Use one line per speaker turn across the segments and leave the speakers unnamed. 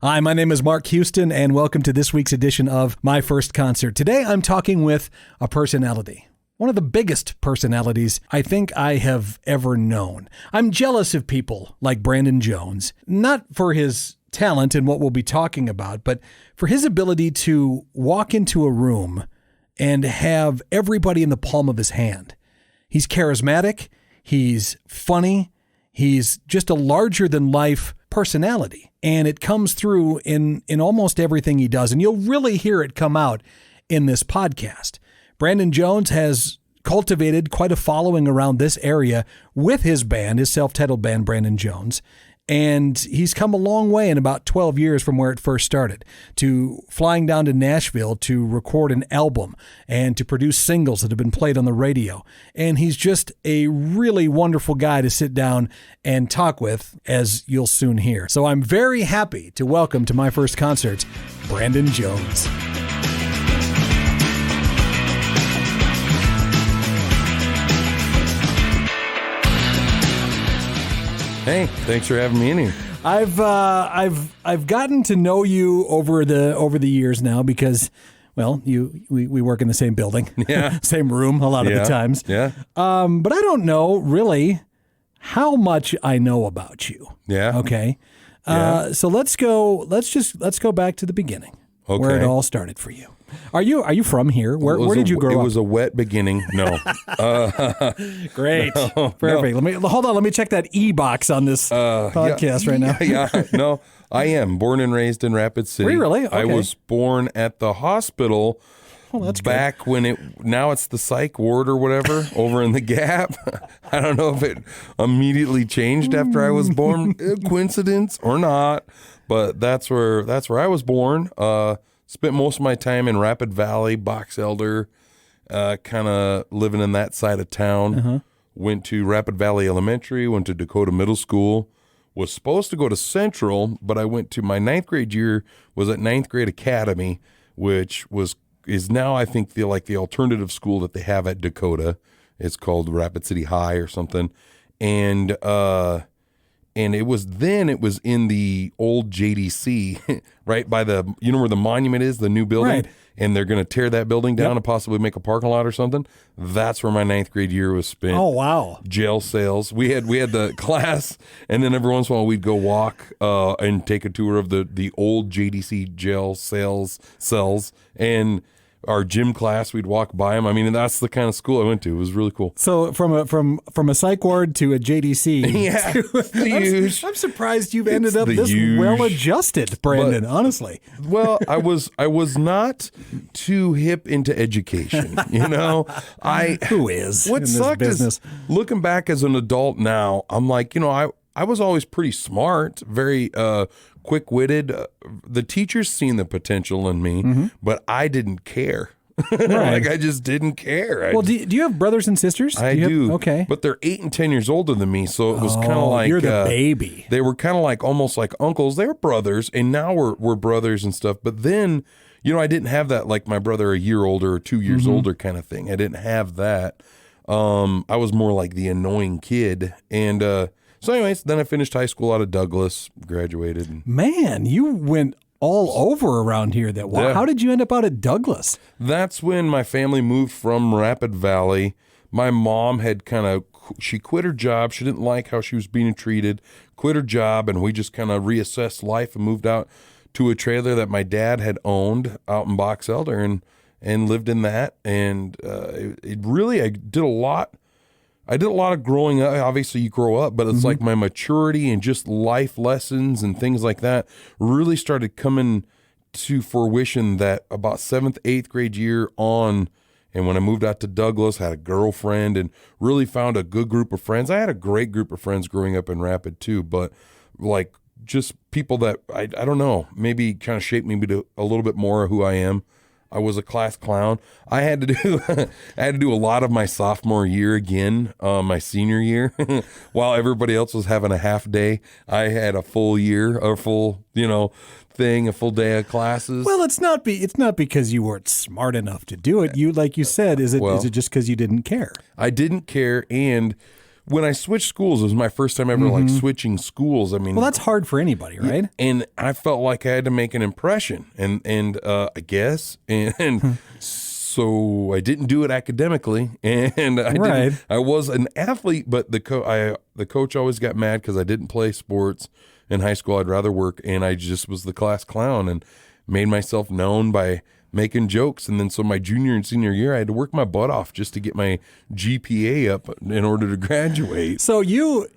Hi, my name is Mark Houston, and welcome to this week's edition of My First Concert. Today, I'm talking with a personality. One of the biggest personalities I think I have ever known. I'm jealous of people like Brandon Jones, not for his talent and what we'll be talking about, but for his ability to walk into a room and have everybody in the palm of his hand. He's charismatic, he's funny, he's just a larger-than-life personality, and it comes through in almost everything he does, and you'll really hear it come out in this podcast. Brandon Jones has cultivated quite a following around this area with his band, his self-titled band, Brandon Jones, and he's come a long way in about 12 years from where it first started, to flying down to Nashville to record an album and to produce singles that have been played on the radio. And he's just a really wonderful guy to sit down and talk with, as you'll soon hear. So I'm very happy to welcome to My First Concert, Brandon Jones.
Hey, thanks for having me in here.
I've gotten to know you over the years now because, well, we work in the same building, same room a lot of the times.
Yeah.
But I don't know really how much I know about you.
Yeah.
Okay. So let's go back to the beginning, where it all started for you. Are you from here? Where did you grow up?
It was a wet beginning. No.
Great. Perfect.
No.
Let me check that E-box on this podcast right now.
No, I am born and raised in Rapid City.
Were you really? Okay.
I was born at the hospital.
Oh, that's
back
good.
when now it's the psych ward or whatever over in the Gap. I don't know if it immediately changed after I was born. Coincidence or not, but that's where I was born. Spent most of my time in Rapid Valley, Box Elder, kind of living in that side of town.
Uh-huh.
Went to Rapid Valley Elementary, went to Dakota Middle School. Was supposed to go to Central, but I went to my 9th grade year, was at 9th Grade Academy, which is now I think the alternative school that they have at Dakota. It's called Rapid City High or something. And it was in the old JDC, right by where the monument is, the new building,
right.
And they're going to tear that building down and possibly make a parking lot or something. That's where my 9th grade year was spent.
Oh, wow.
Jail cells. We had the class, and then every once in a while we'd go walk and take a tour of the old JDC jail cells, and our gym class, we'd walk by them. I mean, that's the kind of school I went to. It was really cool.
So from a psych ward to a JDC.
Yeah,
I'm surprised you've ended up this well-adjusted, Brandon, honestly.
Well, I was not too hip into education,
Who is?
What
in this
sucked
business?
is, looking back as an adult now, I'm like, I was always pretty smart, very quick-witted. The teachers seen the potential in me, but I didn't care.
Right.
I just didn't care.
Well, do you have brothers and sisters?
I do.
Okay.
But they're 8 and 10 years older than me, so it was kind of like...
You're the baby.
They were kind of like, almost like uncles. They were brothers, and now we're brothers and stuff. But then, I didn't have that, like my brother a year older or 2 years older kind of thing. I didn't have that. I was more like the annoying kid. And so anyways, then I finished high school out of Douglas, graduated. And
Man, you went all over around here. How did you end up out at Douglas?
That's when my family moved from Rapid Valley. My mom had she quit her job. She didn't like how she was being treated, quit her job, and we just kind of reassessed life and moved out to a trailer that my dad had owned out in Box Elder and lived in that. And I did a lot. I did a lot of growing up. Obviously, you grow up, but it's like my maturity and just life lessons and things like that really started coming to fruition that about 7th, 8th grade year on. And when I moved out to Douglas, had a girlfriend and really found a good group of friends. I had a great group of friends growing up in Rapid too, but like just people that I don't know, maybe kind of shaped me to a little bit more of who I am. I was a class clown. I had to do a lot of my sophomore year again, my senior year, while everybody else was having a half day. I had a full year, a full thing, a full day of classes.
Well, it's not because you weren't smart enough to do it. You, like you said, is it just because you didn't care?
I didn't care, and when I switched schools, it was my first time ever like switching schools. I mean,
Well, that's hard for anybody, right?
and I felt like I had to make an impression, and I guess, and so I didn't do it academically, and I was an athlete, but the coach always got mad because I didn't play sports in high school. I'd rather work, and I just was the class clown and made myself known by making jokes. And then so my junior and senior year, I had to work my butt off just to get my GPA up in order to graduate.
So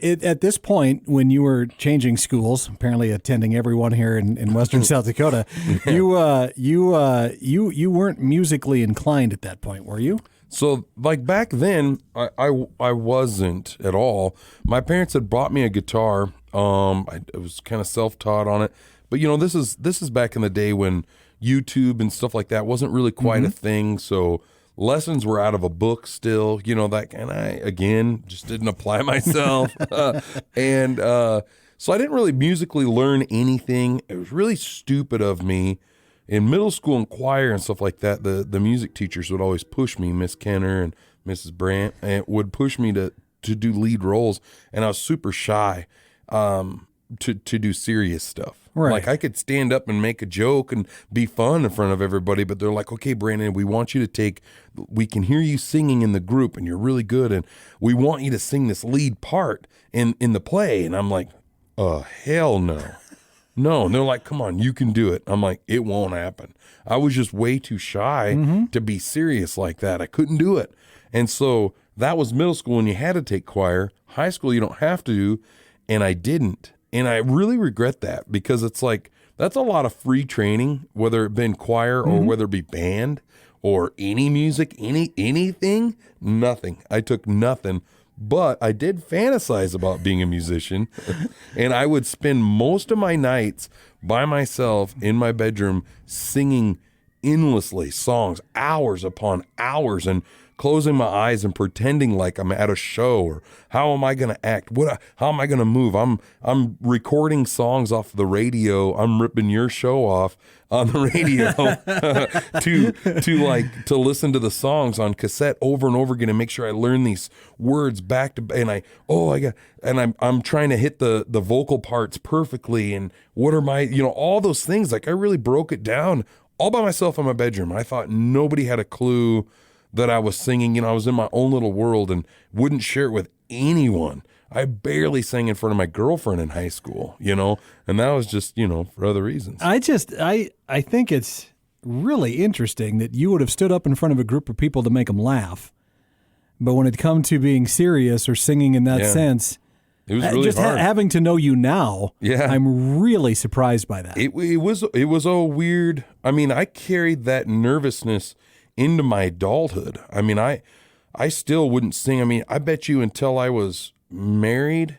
at this point, when you were changing schools, apparently attending every one here in Western South Dakota, you weren't musically inclined at that point, were you?
So like back then, I wasn't at all. My parents had bought me a guitar. I was kind of self-taught on it, but this is back in the day when YouTube and stuff like that wasn't really quite a thing. So lessons were out of a book still, that, and I, again, just didn't apply myself. And so I didn't really musically learn anything. It was really stupid of me. In middle school and choir and stuff like that, the music teachers would always push me, Miss Kenner and Mrs. Brandt, and would push me to do lead roles. And I was super shy to do serious stuff.
Right.
Like I could stand up and make a joke and be fun in front of everybody, but they're like, okay, Brandon, we want you to we can hear you singing in the group and you're really good. And we want you to sing this lead part in the play. And I'm like, hell no. No. And they're like, come on, you can do it. I'm like, it won't happen. I was just way too shy to be serious like that. I couldn't do it. And so that was middle school when you had to take choir. High school, you don't have to. And I didn't. And I really regret that because it's like, that's a lot of free training, whether it been choir or whether it be band or any music, anything, nothing. I took nothing, but I did fantasize about being a musician. And I would spend most of my nights by myself in my bedroom singing endlessly songs, hours upon hours, and closing my eyes and pretending like I'm at a show, or how am I going to act? How am I going to move? I'm recording songs off the radio. I'm ripping your show off on the radio to listen to the songs on cassette over and over again and make sure I learn these words back to, and I'm trying to hit the vocal parts perfectly. And what are my, all those things. Like I really broke it down all by myself in my bedroom. I thought nobody had a clue that I was singing. I was in my own little world and wouldn't share it with anyone. I barely sang in front of my girlfriend in high school, and that was just, for other reasons.
I think it's really interesting that you would have stood up in front of a group of people to make them laugh. But when it come to being serious or singing in that sense,
it was really
just
hard.
Having to know you now, I'm really surprised by that.
It was a weird, I carried that nervousness into my adulthood. I still wouldn't sing. I bet you until I was married,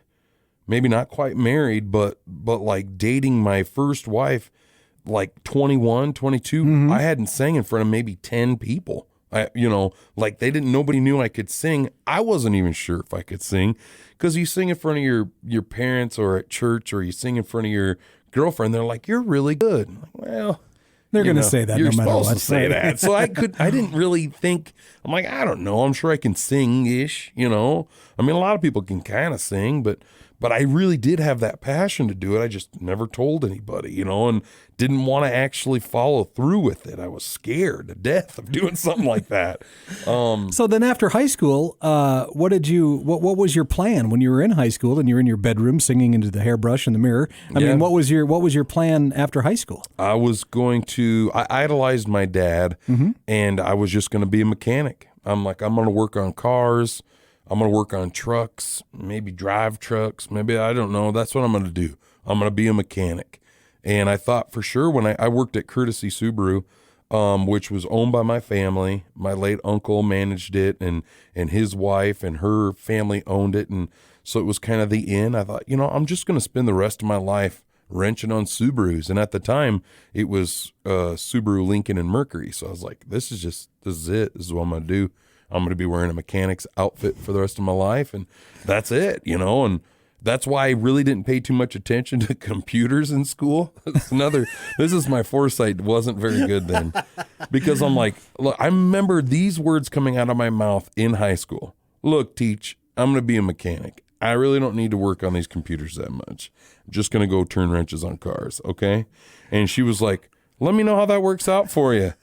maybe not quite married, but like dating my first wife, like 21, 22, I hadn't sang in front of maybe 10 people. Nobody knew I could sing. I wasn't even sure if I could sing, because you sing in front of your parents or at church, or you sing in front of your girlfriend. They're like, you're really good. I'm like, well,
they're going to say that no matter what.
You're supposed to say that. So I didn't really think, I'm like, I don't know. I'm sure I can sing-ish, A lot of people can kind of sing, but I really did have that passion to do it. I just never told anybody, and didn't want to actually follow through with it. I was scared to death of doing something like that.
So then after high school, what was your plan when you were in high school and you're in your bedroom singing into the hairbrush in the mirror? I mean, what was your plan after high school?
I idolized my dad, and I was just going to be a mechanic. I'm like, I'm going to work on cars. I'm going to work on trucks, maybe drive trucks. Maybe, I don't know. That's what I'm going to do. I'm going to be a mechanic. And I thought for sure when I worked at Courtesy Subaru, which was owned by my family. My late uncle managed it, and his wife and her family owned it. And so it was kind of the inn. I thought, I'm just going to spend the rest of my life wrenching on Subarus. And at the time it was Subaru, Lincoln, and Mercury. So I was like, this is it. This is what I'm going to do. I'm going to be wearing a mechanic's outfit for the rest of my life. And that's it, and that's why I really didn't pay too much attention to computers in school. This is my foresight wasn't very good then, because I'm like, look, I remember these words coming out of my mouth in high school. Look, Teach, I'm going to be a mechanic. I really don't need to work on these computers that much. I'm just going to go turn wrenches on cars, okay? And she was like, let me know how that works out for you.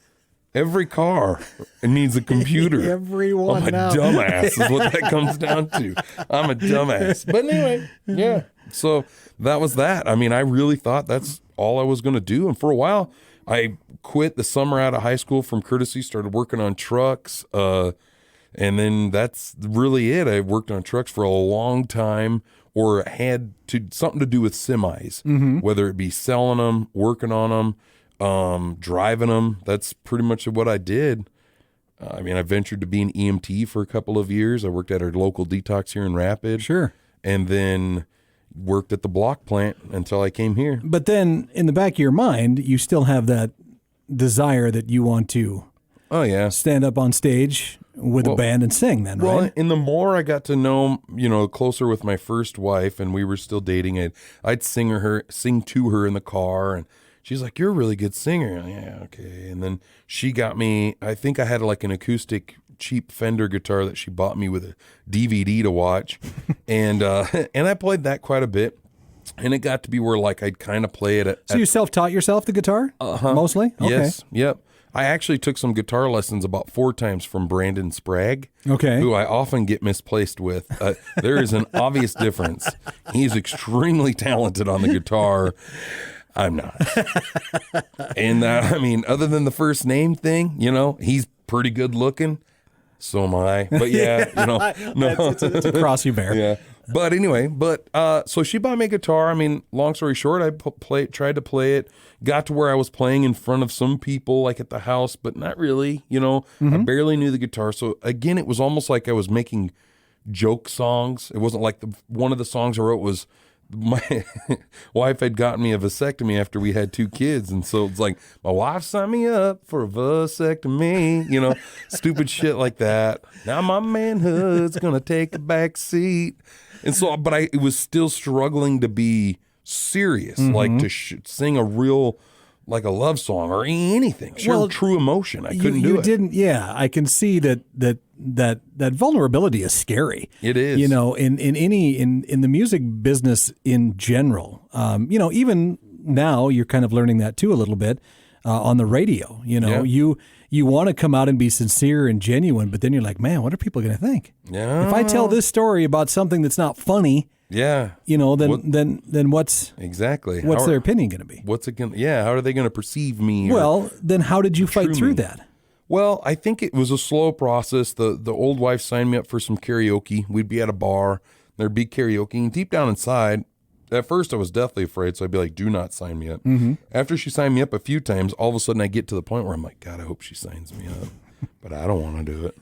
Every car needs a computer.
Everyone
I'm a
now.
dumbass is what that comes down to. I'm a dumbass. But anyway, yeah. So that was that. I mean, I really thought that's all I was going to do. And for a while, I quit the summer out of high school from courtesy, started working on trucks. And then that's really it. I worked on trucks for a long time, or had something to do with semis, whether it be selling them, working on them, driving them. That's pretty much what I did. I mean, I ventured to be an EMT for a couple of years. I worked at our local detox here in Rapid.
Sure.
And then worked at the block plant until I came here.
But then in the back of your mind, you still have that desire that you want to
Oh, yeah.
stand up on stage with a band and sing then,
Well,
right?
and the more I got to know, closer with my first wife, and we were still dating, I'd sing to her in the car, and she's like, "You're a really good singer." I'm like, yeah, okay. And then she got me, I think I had like an acoustic cheap Fender guitar that she bought me with a DVD to watch. and I played that quite a bit. And it got to be where like I'd kind of play it
So you self-taught yourself the guitar? Mostly? Okay.
Yes, yep. I actually took some guitar lessons about 4 times from Brandon Sprague,
Okay.
who I often get misplaced with. There is an obvious difference. He's extremely talented on the guitar. I'm not. And I mean, other than the first name thing, he's pretty good looking. So am I. But yeah, no.
It's a cross you bear.
Yeah. But anyway, so she bought me a guitar. I mean, long story short, I tried to play it, got to where I was playing in front of some people, like at the house, but not really, I barely knew the guitar. So again, it was almost like I was making joke songs. It wasn't like one of the songs I wrote was, my wife had gotten me a vasectomy after we had 2 kids. And so it's like, my wife signed me up for a vasectomy, stupid shit like that. Now my manhood's going to take a back seat. And so, but it was still struggling to be serious, like to sing a real, like a love song or anything. Sure, true emotion. I couldn't do it.
Didn't, yeah. I can see that vulnerability is scary.
It is.
In the music business in general. Even now you're kind of learning that too a little bit on the radio.
Yeah.
You want to come out and be sincere and genuine, but then you're like, man, what are people going to think?
Yeah.
If I tell this story about something that's not funny,
yeah,
then what's
exactly
their opinion going to be?
What's it going? Yeah, how are they going to perceive me?
Well, then how did you fight through that?
Well, I think it was a slow process. The old wife signed me up for some karaoke. We'd be at a bar, there'd be karaoke, and deep down inside, at first I was deathly afraid, so I'd be like, do not sign me up. After she signed me up a few times, all of a sudden I get to the point where I'm like, God, I hope she signs me up, but I don't want to do it.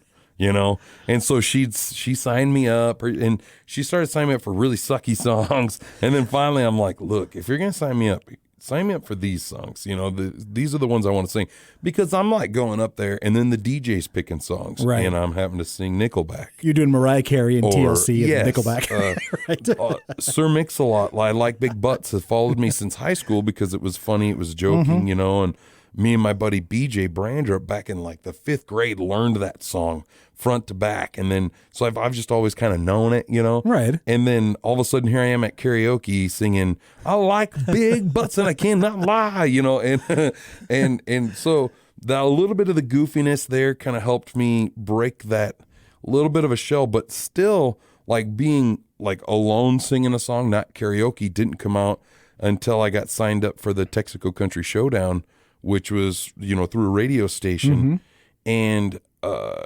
And so she signed me up, and she started signing me up for really sucky songs. And then finally I'm like, look, if you're going to sign me up for these songs. These are the ones I want to sing, because I'm like going up there and then the DJ's picking songs,
right,
and I'm having to sing Nickelback.
You're doing Mariah Carey and TLC and
yes,
Nickelback. Right.
Sir Mix-a-Lot, I Like Big Butts, has followed me since high school because it was funny, it was joking, and me and my buddy BJ Brander back in like the 5th grade learned that song front to back. And then, so I've just always kind of known it,
Right.
And then all of a sudden here I am at karaoke singing, I like big butts and I cannot lie, and so that a little bit of the goofiness there kind of helped me break that little bit of a shell, but still like being like alone singing a song, not karaoke, didn't come out until I got signed up for the Texaco Country Showdown, which was, through a radio station. And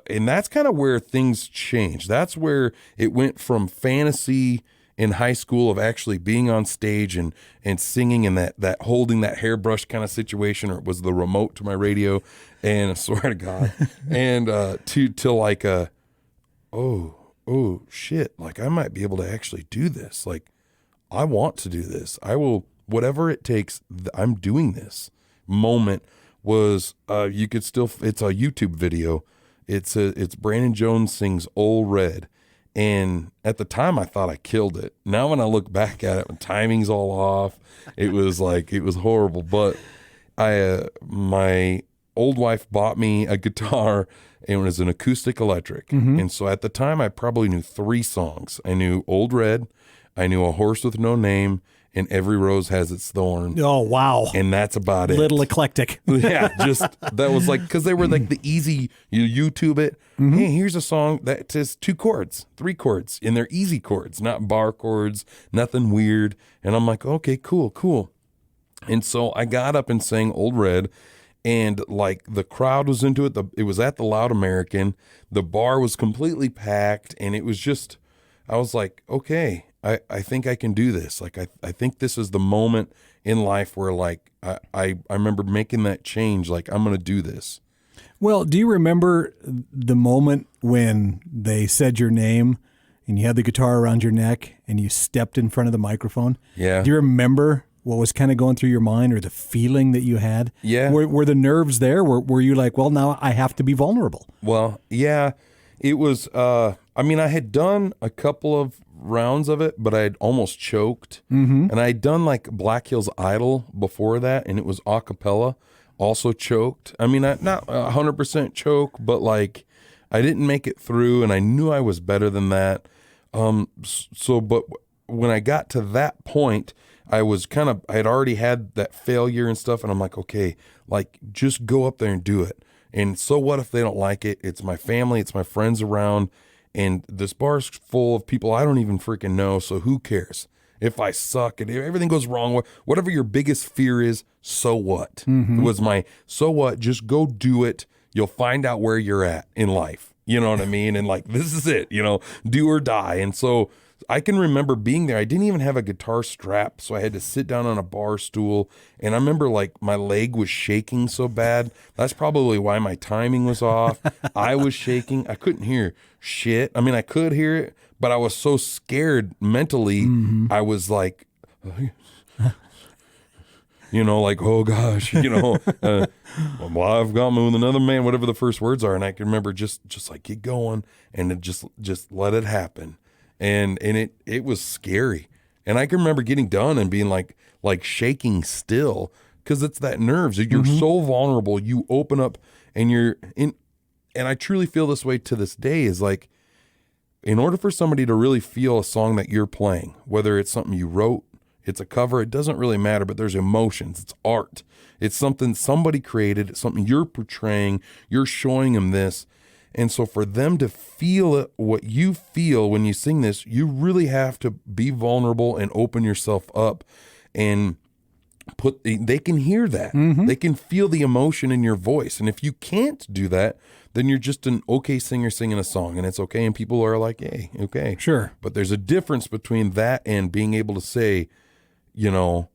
that's kind of where things changed. That's where it went from fantasy in high school of actually being on stage and singing and that holding that hairbrush kind of situation, or it was the remote to my radio, and I swear to God, and to like oh shit, like I might be able to actually do this. Like I want to do this. I will, whatever it takes, I'm doing this. Moment was you could still, it's a YouTube video. It's Brandon Jones sings Ole Red, and at the time I thought I killed it. Now when I look back at it, when timing's all off, it was horrible. But my old wife bought me a guitar, and it was an acoustic electric. And so at the time, I probably knew 3 songs. I knew Old Red, I knew A Horse with No Name, and Every Rose Has Its Thorn.
Oh, wow.
And that's about it.
Little eclectic.
Yeah, just that was like, because they were like the easy, you YouTube it. Hey, here's a song that says 2 chords, 3 chords, and they're easy chords, not bar chords, nothing weird. And I'm like, okay, cool. And so I got up and sang Old Red, and like the crowd was into it. It was at the Loud American. The bar was completely packed, and it was just, I was like, okay, I think I can do this. Like, I think this is the moment in life where like I remember making that change. Like, I'm going to do this.
Well, do you remember the moment when they said your name and you had the guitar around your neck and you stepped in front of the microphone?
Yeah.
Do you remember what was kind of going through your mind or the feeling that you had?
Yeah.
Were the nerves there? Were you like, well, now I have to be vulnerable?
Well, yeah, it was, I mean, I had done a couple of rounds of it, but I had almost choked. And I had done like Black Hills Idol before that, and it was a cappella, also choked. I mean, not 100% choke, but like I didn't make it through, and I knew I was better than that. But when I got to that point, I had already had that failure and stuff, and I'm like, okay, like just go up there and do it. And so what if they don't like it? It's my family, it's my friends around, and this bar's full of people I don't even freaking know, so who cares? If I suck and if everything goes wrong, whatever your biggest fear is, so what? It was my, so what? Just go do it. You'll find out where you're at in life. You know what I mean? And like, this is it, do or die. And so I can remember being there. I didn't even have a guitar strap, so I had to sit down on a bar stool. And I remember like my leg was shaking so bad. That's probably why my timing was off. I was shaking. I couldn't hear shit. I mean, I could hear it, but I was so scared mentally. I was like, like, oh gosh, well, I've got me with another man, whatever the first words are. And I can remember just like, get going and just let it happen. And it was scary. And I can remember getting done and being like shaking still, because it's that nerves. You're so vulnerable. You open up and you're in. And I truly feel this way to this day, is like, in order for somebody to really feel a song that you're playing, whether it's something you wrote, it's a cover, it doesn't really matter, but there's emotions. It's art. It's something somebody created. It's something you're portraying. You're showing them this. And so for them to feel it, what you feel when you sing this, you really have to be vulnerable and open yourself up, and they can hear that. They can feel the emotion in your voice. And if you can't do that, then you're just an okay singer singing a song, and it's okay. And people are like, hey, okay.
Sure.
But there's a difference between that and being able to say, I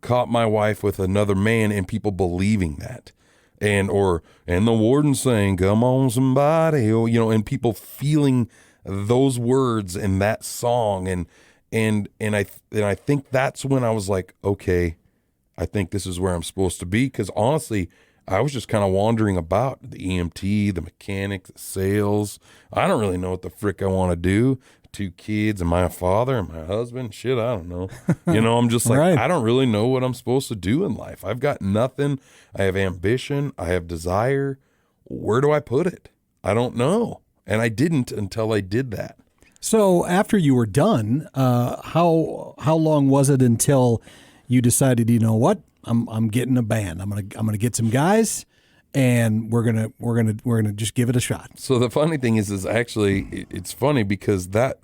caught my wife with another man, and people believing that. And the warden saying, come on somebody, and people feeling those words in that song. And I think that's when I was like, okay, I think this is where I'm supposed to be. Because honestly, I was just kind of wandering about the EMT, the mechanic, the sales. I don't really know what the frick I want to do. 2 kids and my father and my husband. Shit, I don't know. I'm just like,
Right.
I don't really know what I'm supposed to do in life. I've got nothing. I have ambition. I have desire. Where do I put it? I don't know. And I didn't until I did that.
So after you were done, how long was it until you decided, you know what, I'm getting a band. I'm gonna get some guys, and we're gonna just give it a shot.
So the funny thing is actually, it's funny because that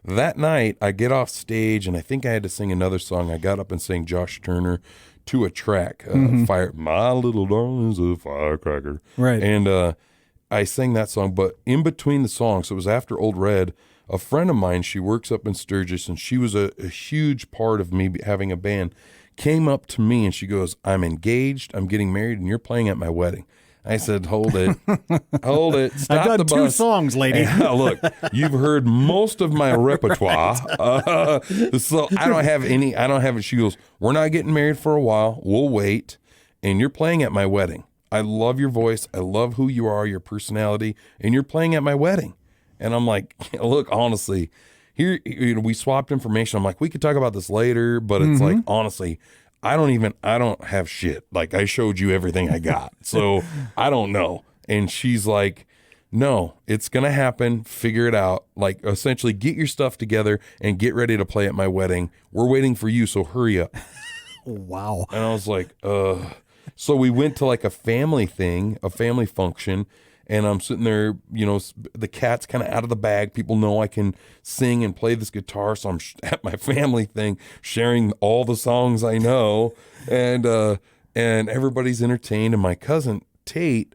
night I get off stage, and I think I had to sing another song. I got up and sang Josh Turner to a track, Fire, My Little Darling's a Firecracker.
Right.
And I sang that song, but in between the songs, so it was after Old Red, a friend of mine, she works up in Sturgis, and she was a huge part of me having a band, came up to me and she goes, I'm engaged, I'm getting married, and you're playing at my wedding. I said, hold it, stop
I've done
the bus.
2 songs, lady.
Look, you've heard most of my repertoire, so I don't have it. She goes, we're not getting married for a while, we'll wait, and you're playing at my wedding. I love your voice, I love who you are, your personality, and you're playing at my wedding. And I'm like, look, honestly, here, we swapped information. I'm like, we could talk about this later, but it's like, honestly, I don't have shit. Like, I showed you everything I got. So I don't know. And she's like, no, it's going to happen. Figure it out. Like, essentially, get your stuff together and get ready to play at my wedding. We're waiting for you, so hurry up.
Wow.
And I was like, So we went to like a family thing, a family function, and I'm sitting there, you know, the cat's kind of out of the bag. People know I can sing and play this guitar, so I'm at my family thing, sharing all the songs I know, and everybody's entertained. And my cousin Tate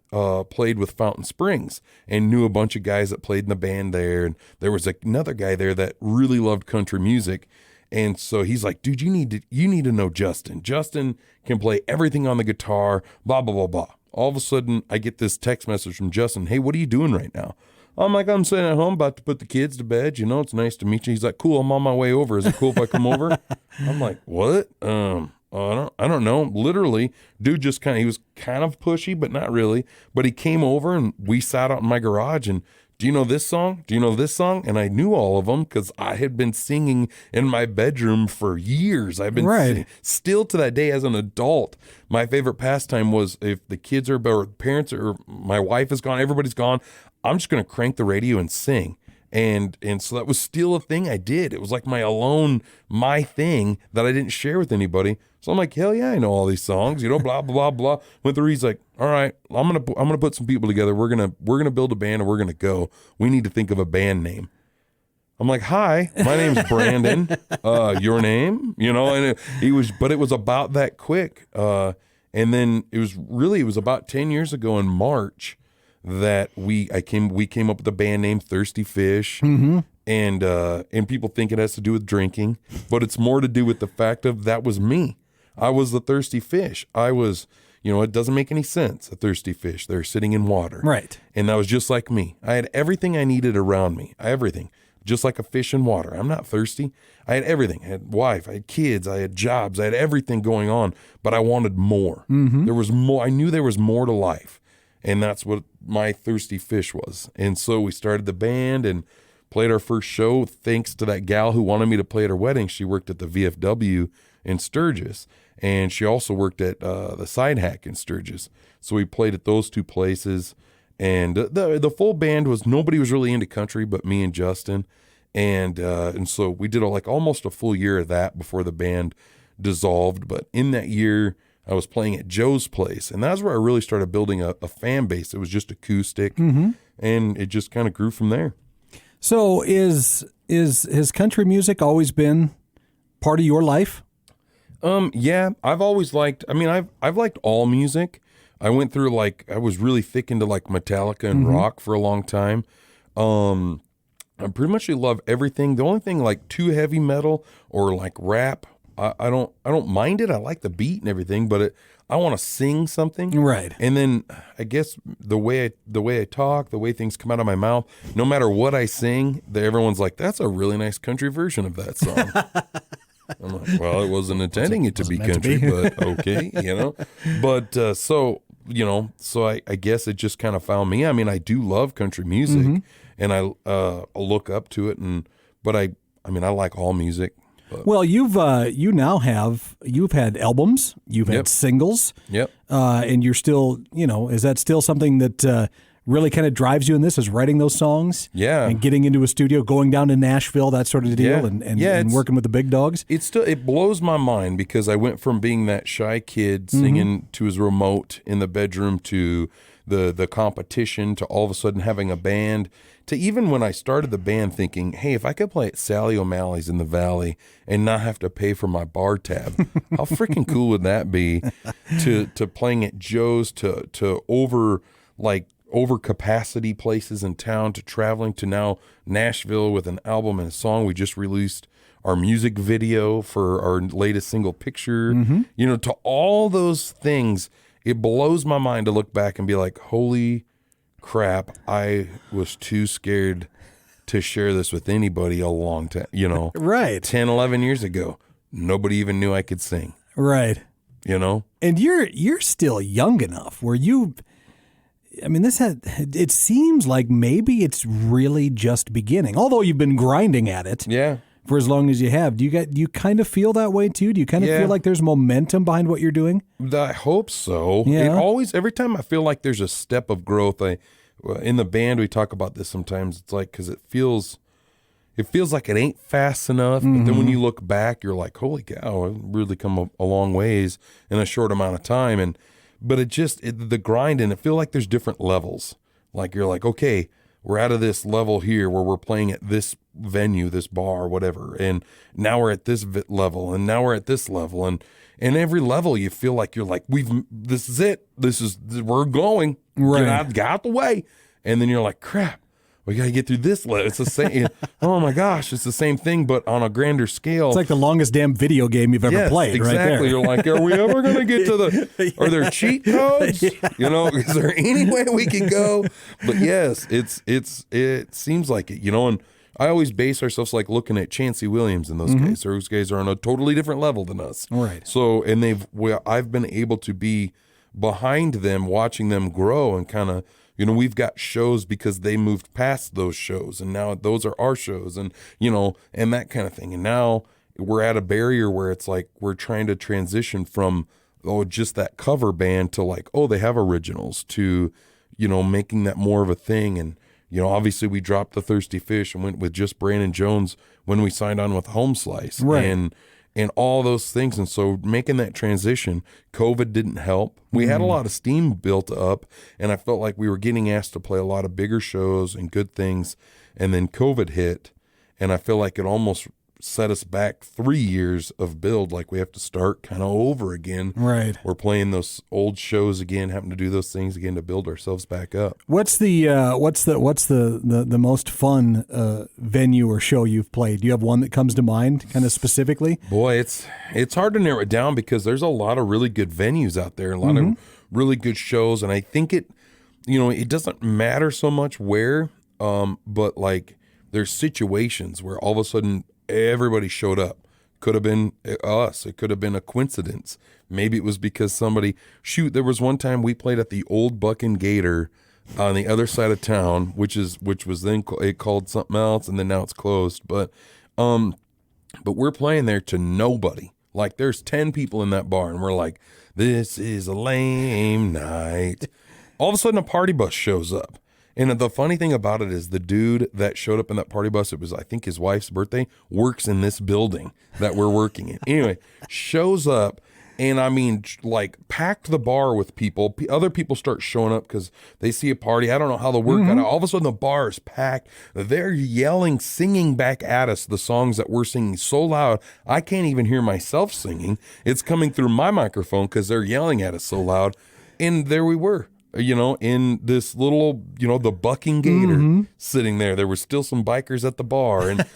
played with Fountain Springs and knew a bunch of guys that played in the band there, and there was another guy there that really loved country music. And so he's like, dude, you need to know Justin. Justin can play everything on the guitar, blah, blah, blah, blah. All of a sudden, I get this text message from Justin. Hey, what are you doing right now? I'm like, I'm sitting at home about to put the kids to bed. You know, it's nice to meet you. He's like, cool, I'm on my way over. Is it cool if I come over? I'm like, what? I don't know. Literally, dude he was kind of pushy, but not really. But he came over and we sat out in my garage and, do you know this song? Do you know this song? And I knew all of them because I had been singing in my bedroom for years. I've been singing. Still to that day as an adult. My favorite pastime was if the kids are, or parents or my wife is gone, everybody's gone, I'm just going to crank the radio and sing. And so that was still a thing I did. It was like my thing that I didn't share with anybody. So I'm like, hell yeah, I know all these songs, you know, blah, blah, blah. Went through, he's like, all right, I'm going to put some people together. We're going to build a band and we're going to go. We need to think of a band name. I'm like, hi, my name's Brandon. Your name, you know, and it was about that quick. And then it was about 10 years ago in March that we came up with a band name Thirsty Fish.
Mm-hmm.
And people think it has to do with drinking, but it's more to do with the fact of that was me. I was the thirsty fish. I was, you know, it doesn't make any sense. A thirsty fish. They're sitting in water.
Right.
And that was just like me. I had everything I needed around me. Everything. Just like a fish in water. I'm not thirsty. I had everything. I had wife. I had kids. I had jobs. I had everything going on, but I wanted more.
Mm-hmm.
There was more. I knew there was more to life. And that's what my thirsty fish was. And so we started the band and played our first show thanks to that gal who wanted me to play at her wedding. She worked at the VFW in Sturgis, and she also worked at the Side Hack in Sturgis. So we played at those two places, and the full band nobody was really into country but me and Justin, and so we did almost a full year of that before the band dissolved. But in that year, I was playing at Joe's place, and that's where I really started building a fan base. It was just acoustic,
mm-hmm.
and it just kind of grew from there.
So has country music always been part of your life?
Yeah, I've always liked, I've liked all music. I went through I was really thick into Metallica and
mm-hmm.
rock for a long time. I pretty much love everything. The only thing too heavy metal or rap, I don't mind it. I like the beat and everything, but I want to sing something.
Right.
And then I guess the way I talk, the way things come out of my mouth, no matter what I sing, everyone's like, that's a really nice country version of that song. I'm like, well, I wasn't intending it to be country, but okay, you know. But so I guess it just kind of found me. I mean, I do love country music, mm-hmm. and I look up to it, but I like all music. But.
Well, you've had albums, you've had
Yep.
singles,
Yep.
And you're still, is that still something that really kind of drives you in this, is writing those songs?
Yeah.
And getting into a studio, going down to Nashville, that sort of deal,
Yeah.
and working with the big dogs?
It blows my mind because I went from being that shy kid singing mm-hmm. to his remote in the bedroom to the competition to all of a sudden having a band to even when I started the band thinking, hey, if I could play at Sally O'Malley's in the Valley and not have to pay for my bar tab, how freaking cool would that be? To playing at Joe's, to over capacity places in town, to traveling to now Nashville with an album and a song. We just released our music video for our latest single Picture, mm-hmm. To all those things, it blows my mind to look back and be like, holy crap, I was too scared to share this with anybody a long time,
Right.
10, 11 years ago. Nobody even knew I could sing.
Right. And you're still young enough where it seems like maybe it's really just beginning, although you've been grinding at it.
Yeah.
for as long as you have. Do you kind of feel that way too? Do you kind of feel like there's momentum behind what you're doing?
I hope so.
Yeah.
Every time I feel like there's a step of growth, in the band, we talk about this sometimes. It's like, cause it feels like it ain't fast enough. But then when you look back, you're like, holy cow, I've really come a long ways in a short amount of time. But the grind, and it feel like there's different levels. Like you're like, okay, we're out of this level here where we're playing at this venue, this bar, whatever. And now we're at this level, and now we're at this level. And every level you feel like you're like, this is it. We're going.
Right.
Get out the way. And then you're like, crap, we got to get through this level. It's the same. Oh my gosh, it's the same thing, but on a grander scale.
It's like the longest damn video game you've ever played.
Exactly.
Right there.
You're like, are we ever going to get to are there cheat codes? Yeah. Is there any way we can go? But yes, it seems like it, and I always base ourselves like looking at Chancey Williams and those guys. Those guys are on a totally different level than us.
Right.
So, and I've been able to be behind them, watching them grow, and kind of, we've got shows because they moved past those shows, and now those are our shows, and and that kind of thing. And now we're at a barrier where it's like we're trying to transition from just that cover band to like, they have originals, to making that more of a thing. And obviously we dropped the Thirsty Fish and went with just Brandon Jones when we signed on with Home Slice,
right,
and all those things. And so making that transition, COVID didn't help. We had a lot of steam built up, and I felt like we were getting asked to play a lot of bigger shows and good things. And then COVID hit, and I feel like it almost set us back 3 years of build. Like we have to start kind of over again.
Right.
We're playing those old shows again, having to do those things again to build ourselves back up.
What's the most fun venue or show you've played? Do you have one that comes to mind, kind of specifically?
Boy, it's hard to narrow it down because there's a lot of really good venues out there, a lot of really good shows, and I think it doesn't matter so much where, but like there's situations where all of a sudden everybody showed up. Could have been us. It could have been a coincidence. Maybe it was because there was one time we played at the old Buck and Gator on the other side of town, which was then called something else, and then now it's closed. But we're playing there to nobody. Like there's 10 people in that bar, and we're like, this is a lame night. All of a sudden a party bus shows up. And the funny thing about it is the dude that showed up in that party bus, it was, I think, his wife's birthday, works in this building that we're working in. Anyway, shows up, and I mean, like, packed the bar with people. Other people start showing up because they see a party. I don't know how the word got out. All of a sudden, the bar is packed. They're yelling, singing back at us the songs that we're singing so loud, I can't even hear myself singing. It's coming through my microphone because they're yelling at us so loud. And there we were. In this little, the Bucking Gator sitting there. There were still some bikers at the bar, and,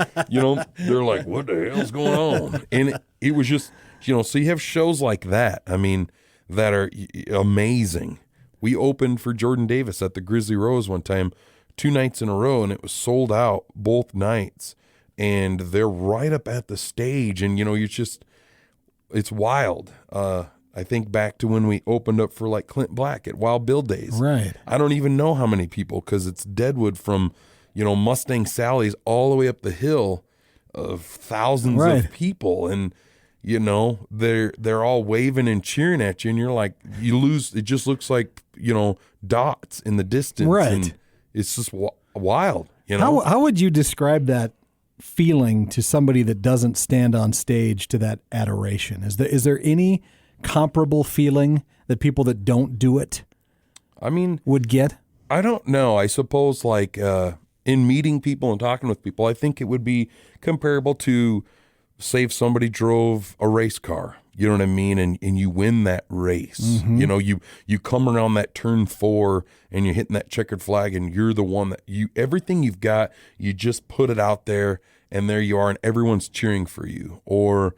they're like, what the hell's going on? And it was just, so you have shows like that, I mean, that are amazing. We opened for Jordan Davis at the Grizzly Rose one time, 2 nights in a row, and it was sold out both nights. And they're right up at the stage, and, it's wild. I think back to when we opened up for like Clint Black at Wild Bill Days.
Right.
I don't even know how many people, because it's Deadwood from, Mustang Sally's all the way up the hill of thousands of people. And, they're all waving and cheering at you, and you're like, it just looks like, dots in the distance.
Right.
And it's just wild,
How would you describe that feeling to somebody that doesn't stand on stage to that adoration? Is there any comparable feeling that people that don't do it would get?
I don't know. I suppose like in meeting people and talking with people, I think it would be comparable to, say, if somebody drove a race car, you know what I mean? And you win that race. You come around that turn 4 and you're hitting that checkered flag, and you're the one that everything you've got, you just put it out there, and there you are, and everyone's cheering for you. Or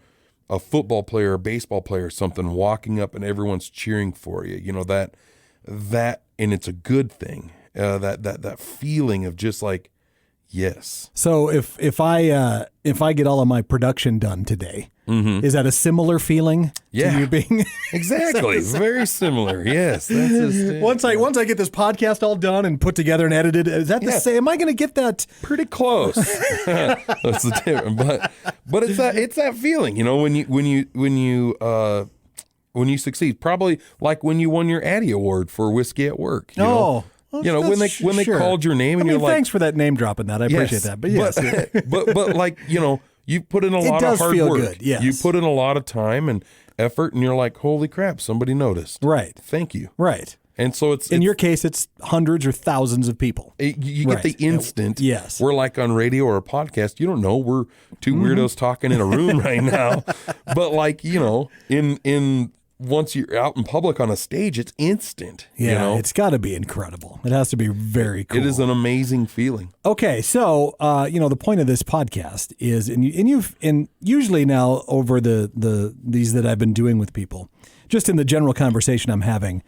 a football player, a baseball player, something, walking up and everyone's cheering for you. That, and it's a good thing. That feeling of just like, yes.
So if I get all of my production done today, Is that a similar feeling
Yeah.
to you being?
Exactly. Very similar. Yes. That's just,
Once I get this podcast all done and put together and edited, is that the same? Am I going to get that?
pretty close. That's the difference. But it's that feeling, when you succeed. Probably like when you won your Addy Award for Whiskey at Work. You know? When they called your name and you're like,
thanks for that name dropping that. I appreciate that. But yes,
but like, you put in a lot of hard work.
Good, yes.
You put in a lot of time and effort, and you're like, holy crap, somebody noticed.
Right.
Thank you.
Right.
And so it's
in your case, it's hundreds or thousands of people.
You get the instant.
Yes.
We're like on radio or a podcast. You don't know. We're two weirdos talking in a room right now. But like, in once you're out in public on a stage, it's instant.
Yeah, it's got to be incredible. It has to be very cool.
It is an amazing feeling.
Okay, so the point of this podcast is, and usually now over these that I've been doing with people, just in the general conversation I'm having,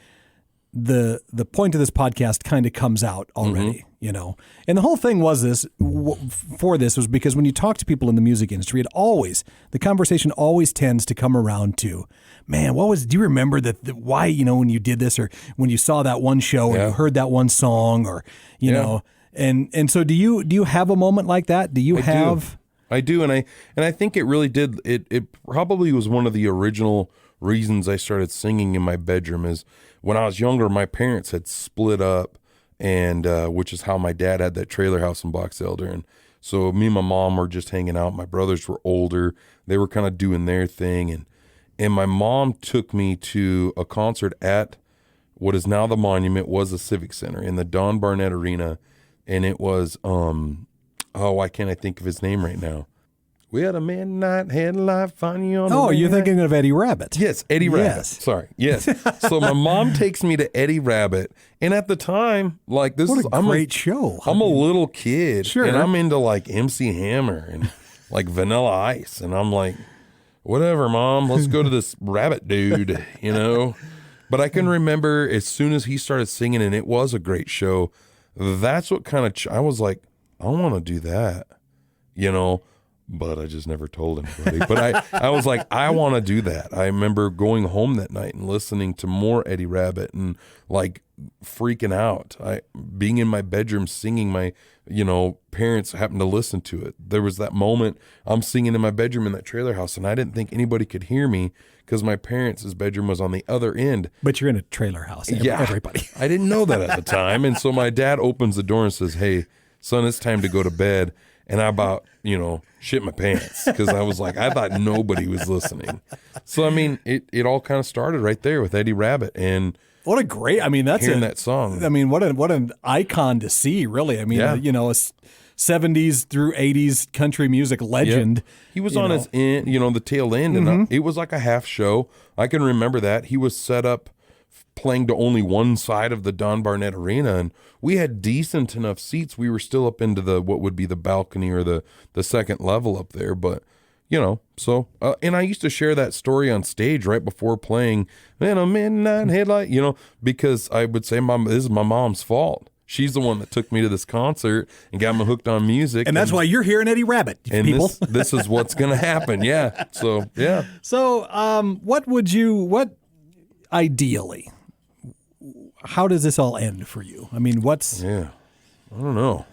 the point of this podcast kind of comes out already, And the whole thing was was because when you talk to people in the music industry, the conversation always tends to come around to, man, do you remember why, when you did this, or when you saw that one show, or you heard that one song, or, know, and so do you have a moment like that? Do you have?
I do. And I think it really did. It probably was one of the original reasons I started singing in my bedroom. Is when I was younger, my parents had split up, and which is how my dad had that trailer house in Box Elder. And so me and my mom were just hanging out. My brothers were older. They were kind of doing their thing. And my mom took me to a concert at what is now the Monument, was the Civic Center, in the Don Barnett Arena. And it was, why can't I think of his name right now? We had a midnight headlight, find you on the
you're thinking of Eddie Rabbitt.
Yes, Eddie Rabbitt.
Yes.
Sorry. Yes. So my mom takes me to Eddie Rabbitt. And at the time, like
I'm great show.
I'm a little kid.
Sure.
And I'm into like MC Hammer and like Vanilla Ice. And I'm like, whatever, Mom, let's go to this Rabbit dude, But I can remember as soon as he started singing, and it was a great show, that's what kind of, I was like, I want to do that, But I just never told anybody. But I was like, I want to do that. I remember going home that night and listening to more Eddie Rabbitt and like freaking out. Being in my bedroom singing, my parents happened to listen to it. There was that moment I'm singing in my bedroom in that trailer house, and I didn't think anybody could hear me because my parents' bedroom was on the other end.
But you're in a trailer house. Everybody.
I didn't know that at the time. And so my dad opens the door and says, "Hey, son, it's time to go to bed." And I about, shit my pants because I was like, I thought nobody was listening. So, I mean, it all kind of started right there with Eddie Rabbitt. And
what a great, that's
hearing that song.
I mean, what an icon to see, really. I mean, a 70s through 80s country music legend.
Yep. He was on his end, the tail end. And it was like a half show. I can remember that. He was set up playing to only one side of the Don Barnett Arena, and we had decent enough seats. We were still up into what would be the balcony or the second level up there, but so and I used to share that story on stage right before playing, man, a midnight headlight, because I would say, Mom, this is my mom's fault. She's the one that took me to this concert and got me hooked on music.
And that's why you're here in Eddie Rabbitt,
and
people.
This is what's going to happen. Yeah. So, yeah.
So, what ideally, how does this all end for you? I mean,
Yeah, I don't know.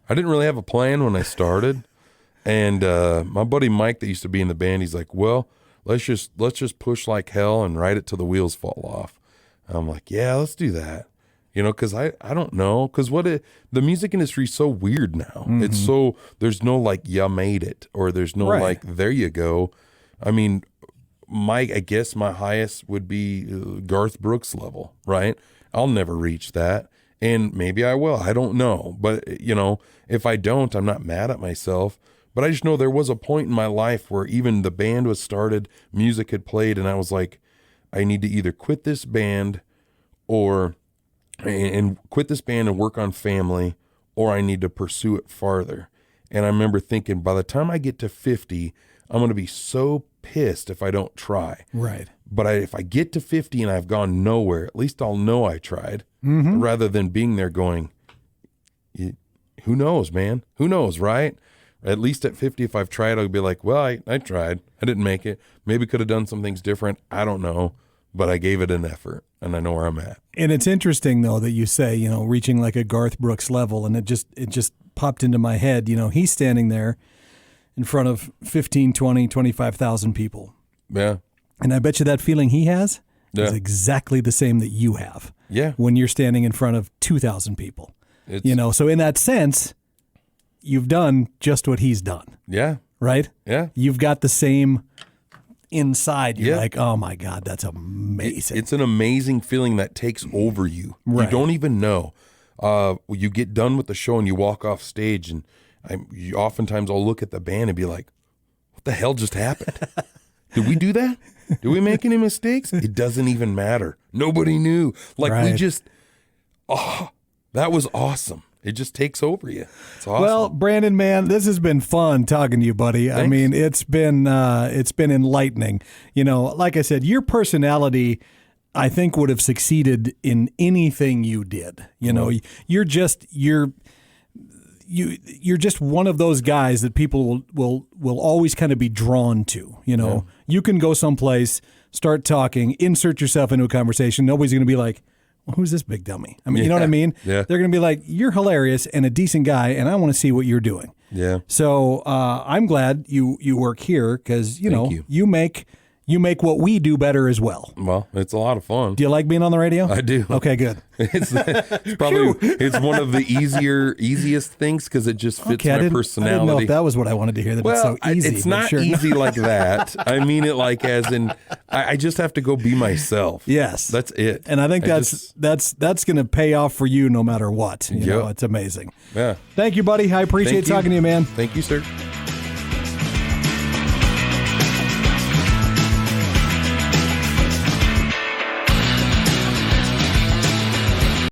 I didn't really have a plan when I started. And my buddy Mike that used to be in the band, he's like, well, let's just push like hell and ride it till the wheels fall off. And I'm like, yeah, let's do that. Because I don't know. Because the music industry is so weird now. Mm-hmm. It's so, there's no like, you made it. Or there's no like, there you go. I mean, I guess my highest would be Garth Brooks level, right? I'll never reach that. And maybe I will. I don't know. But, if I don't, I'm not mad at myself. But I just know there was a point in my life where even the band was started, music had played, and I was like, I need to either quit this band and quit this band and work on family, or I need to pursue it farther. And I remember thinking, by the time I get to 50, I'm going to be so pissed if I don't try.
Right.
But if I get to 50 and I've gone nowhere, at least I'll know I tried, rather than being there going, who knows, man? Who knows, right? At least at 50, if I've tried, I'll be like, well, I tried. I didn't make it. Maybe could have done some things different. I don't know. But I gave it an effort, and I know where I'm at.
And it's interesting, though, that you say, you know, reaching like a Garth Brooks level, and it just popped into my head. You know, he's standing there in front of 15, 20, 25,000 people.
Yeah.
And I bet you that feeling he has is
Yeah.
exactly the same that you have.
Yeah.
When you're standing in front of 2,000 people. You know, so in that sense, you've done just what he's done,
Yeah.
right?
Yeah.
You've got the same inside. You're
Yeah.
like, oh my God, that's amazing.
It's an amazing feeling that takes over you.
Right.
You don't even know. You get done with the show and you walk off stage, and oftentimes I'll look at the band and be like, what the hell just happened? Did we do that? Did we make any mistakes? It doesn't even matter. Nobody knew. Like we
Right.
just, that was awesome. It just takes over you. It's awesome.
Well, Brandon, man, this has been fun talking to you, buddy.
Thanks.
I mean, it's been enlightening. You know, like I said, your personality, I think, would have succeeded in anything you did. You know, you're just one of those guys that people will always kind of be drawn to. You know, you can go someplace, start talking, insert yourself into a conversation. Nobody's going to be like, well, who's this big dummy? I mean, you know what I mean?
Yeah.
They're going to be like, you're hilarious and a decent guy, and I want to see what you're doing.
yeah.
So I'm glad you work here because,
Thank
you
you.
make what we do better as well.
Well, it's a lot of fun.
Do you like being on the radio?
I do.
Okay, good.
It's probably it's one of the easiest things because it just fits
Okay, I
my
didn't
personality.
know if that was what I wanted to hear. That it's so easy.
It's
but
not
sure.
easy like that. I mean it like as in I just have to go be myself.
Yes,
That's it.
And I think that's going to pay off for you no matter what. You know,
Yep.
it's amazing.
Yeah.
Thank you, buddy. I appreciate
Thank you.
talking to you, man.
Thank you, sir.